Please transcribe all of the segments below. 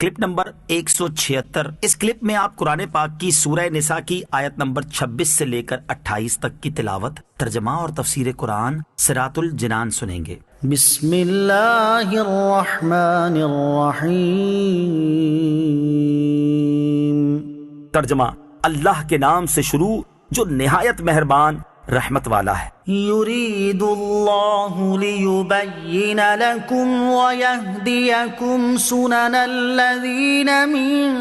Clip number 176۔ اس clip میں آپ قرآن پاک کی سورہ نساء کی آیت نمبر 26 سے لے کر 28 تک کی تلاوت، ترجمہ اور تفسیر قرآن صراط الجنان سنیں گے۔ بسم اللہ الرحمن الرحیم۔ ترجمہ، اللہ کے نام سے شروع جو نہایت مہربان رحمت والا ہے۔ یرید اللہ لیبین لکم ویہدیکم سنن الذین من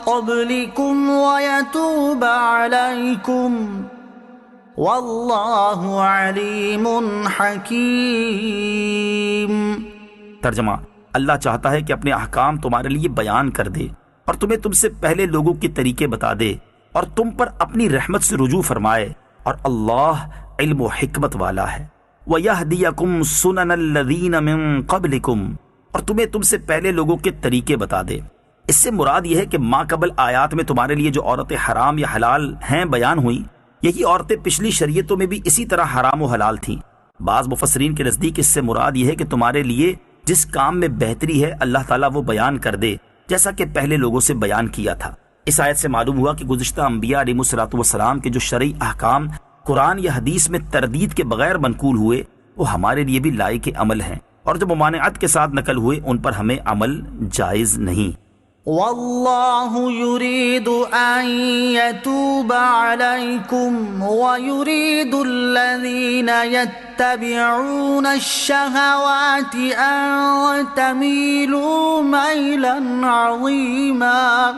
قبلکم ویتوب علیکم واللہ علیم حکیم۔ ترجمہ، اللہ چاہتا ہے کہ اپنے احکام تمہارے لیے بیان کر دے اور تمہیں تم سے پہلے لوگوں کے طریقے بتا دے اور تم پر اپنی رحمت سے رجوع فرمائے، اور اللہ علم و حکمت والا ہے۔ وَيَهْدِيَكُمْ سُنَنَ الَّذِينَ مِن قَبْلِكُمْ، اور تمہیں تم سے پہلے لوگوں کے طریقے بتا دے۔ اس سے مراد یہ ہے کہ ما قبل آیات میں تمہارے لیے جو عورتیں حرام یا حلال ہیں بیان ہوئیں، یہی عورتیں پچھلی شریعتوں میں بھی اسی طرح حرام و حلال تھیں۔ بعض مفسرین کے نزدیک اس سے مراد یہ ہے کہ تمہارے لیے جس کام میں بہتری ہے اللہ تعالیٰ وہ بیان کر دے، جیسا کہ پہلے لوگوں سے بیان کیا تھا۔ اس آیت سے معلوم ہوا کہ گزشتہ انبیاء علیہ الصلوۃ والسلام کے جو شرعی احکام قرآن یا حدیث میں تردید کے بغیر منقول ہوئے وہ ہمارے لیے بھی لائق عمل ہیں، اور جو ممانعت کے ساتھ نقل ہوئے ان پر ہمیں عمل جائز نہیں۔ واللہ یرید ان یتوب علیکم ویرید الذین یتبعون الشہوات ان تمیلوا میلا عظیما۔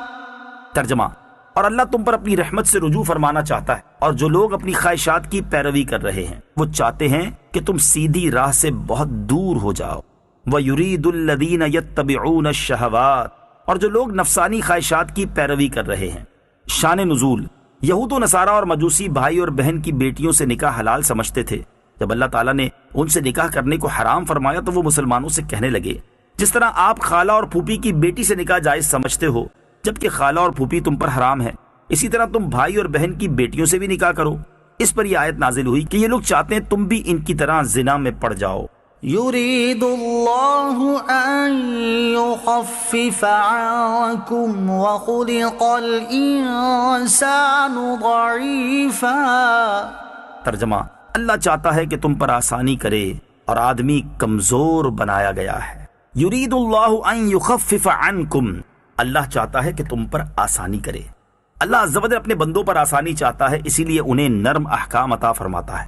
ترجمہ، اور اللہ تم پر اپنی رحمت سے رجوع فرمانا چاہتا ہے، اور جو لوگ اپنی خواہشات کی پیروی کر رہے ہیں وہ چاہتے ہیں کہ تم سیدھی راہ سے بہت دور ہو جاؤ۔ وَيُرِيدُ الَّذِينَ يَتَّبِعُونَ الشَّهَوَاتِ، اور جو لوگ نفسانی خواہشات کی پیروی کر رہے ہیں۔ شان نزول، یہود و نصارہ اور مجوسی بھائی اور بہن کی بیٹیوں سے نکاح حلال سمجھتے تھے۔ جب اللہ تعالیٰ نے ان سے نکاح کرنے کو حرام فرمایا تو وہ مسلمانوں سے کہنے لگے، جس طرح آپ خالہ اور پھوپھی کی بیٹی سے نکاح جائز سمجھتے ہو جبکہ خالہ اور پھوپھی تم پر حرام ہے، اسی طرح تم بھائی اور بہن کی بیٹیوں سے بھی نکاح کرو۔ اس پر یہ آیت نازل ہوئی کہ یہ لوگ چاہتے ہیں تم بھی ان کی طرح زنا میں پڑ جاؤ۔ یرید اللہ ان یخفف عنکم وخلق الانسان ضعیفا۔ ترجمہ، اللہ چاہتا ہے کہ تم پر آسانی کرے اور آدمی کمزور بنایا گیا ہے۔ یرید اللہ ان یخفف عنکم، اللہ چاہتا ہے کہ تم پر آسانی کرے۔ اللہ عز و جل اپنے بندوں پر آسانی چاہتا ہے، اسی لیے انہیں نرم احکام عطا فرماتا ہے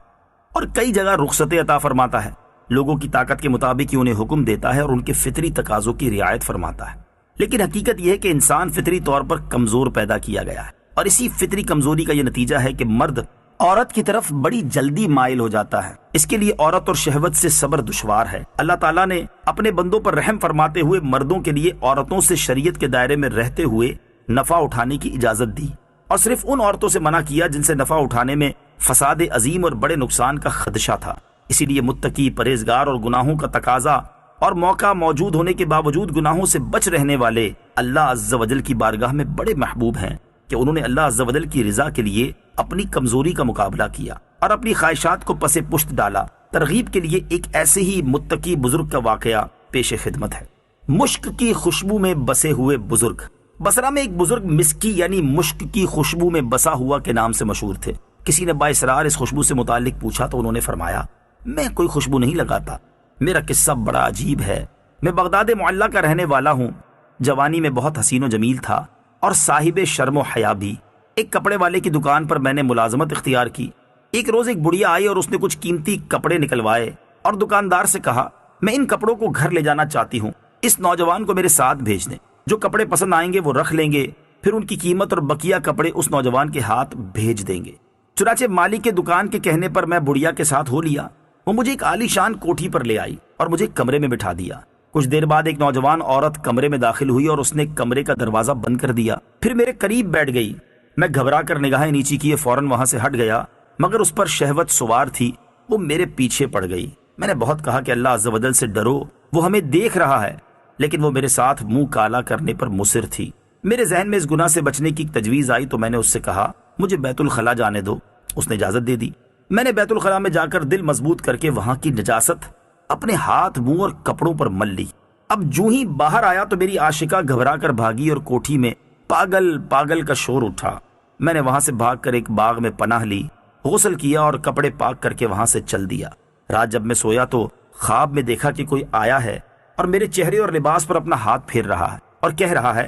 اور کئی جگہ رخصتیں عطا فرماتا ہے۔ لوگوں کی طاقت کے مطابق ہی انہیں حکم دیتا ہے اور ان کے فطری تقاضوں کی رعایت فرماتا ہے۔ لیکن حقیقت یہ ہے کہ انسان فطری طور پر کمزور پیدا کیا گیا ہے، اور اسی فطری کمزوری کا یہ نتیجہ ہے کہ مرد عورت کی طرف بڑی جلدی مائل ہو جاتا ہے۔ اس کے لیے عورت اور شہوت سے صبر دشوار ہے۔ اللہ تعالیٰ نے اپنے بندوں پر رحم فرماتے ہوئے مردوں کے لیے عورتوں سے شریعت کے دائرے میں رہتے ہوئے نفع اٹھانے کی اجازت دی، اور صرف ان عورتوں سے منع کیا جن سے نفع اٹھانے میں فساد عظیم اور بڑے نقصان کا خدشہ تھا۔ اسی لیے متقی، پرہیزگار اور گناہوں کا تقاضا اور موقع موجود ہونے کے باوجود گناہوں سے بچ رہنے والے اللہ عز و جل کی بارگاہ میں بڑے محبوب ہیں کہ انہوں نے اللہ عز و جل کی رضا کے لیے اپنی کمزوری کا مقابلہ کیا اور اپنی خواہشات کو پس پشت ڈالا۔ ترغیب کے لیے ایک ایسے ہی متقی بزرگ کا واقعہ پیش خدمت ہے۔ مشک کی خوشبو میں بسے ہوئے بزرگ۔ بصرہ میں ایک بزرگ مسکی یعنی مشک کی خوشبو میں بسا ہوا کے نام سے مشہور تھے۔ کسی نے بااصرار اس خوشبو سے متعلق پوچھا تو انہوں نے فرمایا، میں کوئی خوشبو نہیں لگاتا، میرا قصہ بڑا عجیب ہے۔ میں بغداد معلیٰ کا رہنے والا ہوں، جوانی میں بہت حسین و جمیل تھا اور صاحب شرم و حیا بھی۔ ایک کپڑے والے کی دکان پر میں نے ملازمت اختیار کی۔ ایک روز ایک بڑھیا آئی اور اس نے کچھ قیمتی کپڑے نکلوائے اور دکاندار سے کہا، میں ان کپڑوں کو گھر لے جانا چاہتی ہوں، اس نوجوان کو میرے ساتھ بھیج دیں، جو کپڑے پسند آئیں گے وہ رکھ لیں گے، پھر ان کی قیمت اور بقیہ کپڑے اس نوجوان کے ہاتھ بھیج دیں گے۔ چنانچہ مالک کے دکان کے کہنے پر میں بڑھیا کے ساتھ ہو لیا۔ وہ مجھے ایک عالی شان کوٹھی پر لے آئی اور مجھے کمرے میں بٹھا دیا۔ کچھ دیر بعد ایک نوجوان عورت کمرے میں داخل ہوئی اور اس نے کمرے کا دروازہ بند کر دیا، پھر میرے قریب بیٹھ گئی۔ میں گھبرا کر نگاہیں نیچی کیے فوراً وہاں سے ہٹ گیا، مگر اس پر شہوت سوار تھی، وہ میرے پیچھے پڑ گئی۔ میں نے بہت کہا کہ اللہ عز و جل سے ڈرو، وہ ہمیں دیکھ رہا ہے، لیکن وہ میرے ساتھ منہ کالا کرنے پر مصر تھی۔ میرے ذہن میں اس گناہ سے بچنے کی تجویز آئی تو میں نے اس سے کہا، مجھے بیت الخلاء جانے دو۔ اس نے اجازت دے دی۔ میں نے بیت الخلاء میں جا کر دل مضبوط کر کے وہاں کی نجاست اپنے ہاتھ، منہ اور کپڑوں پر مل لی۔ اب جو ہی باہر آیا تو میری عاشقہ گھبرا کر بھاگی اور کوٹھی میں پاگل پاگل کا شور اٹھا۔ میں نے وہاں سے بھاگ کر ایک باغ میں پناہ لی، غسل کیا اور کپڑے پاک کر کے وہاں سے چل دیا۔ رات جب میں سویا تو خواب میں دیکھا کہ کوئی آیا ہے اور میرے چہرے اور لباس پر اپنا ہاتھ پھیر رہا ہے اور کہہ رہا ہے،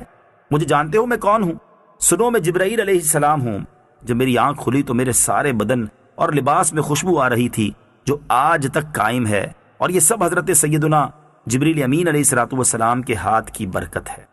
مجھے جانتے ہو میں کون ہوں؟ سنو، میں جبرائیل علیہ السلام ہوں۔ جب میری آنکھ کھلی تو میرے سارے بدن اور لباس میں خوشبو آ رہی تھی جو آج تک قائم ہے، اور یہ سب حضرت سیدنا جبریل امین علیہ الصلوۃ والسلام کے ہاتھ کی برکت ہے۔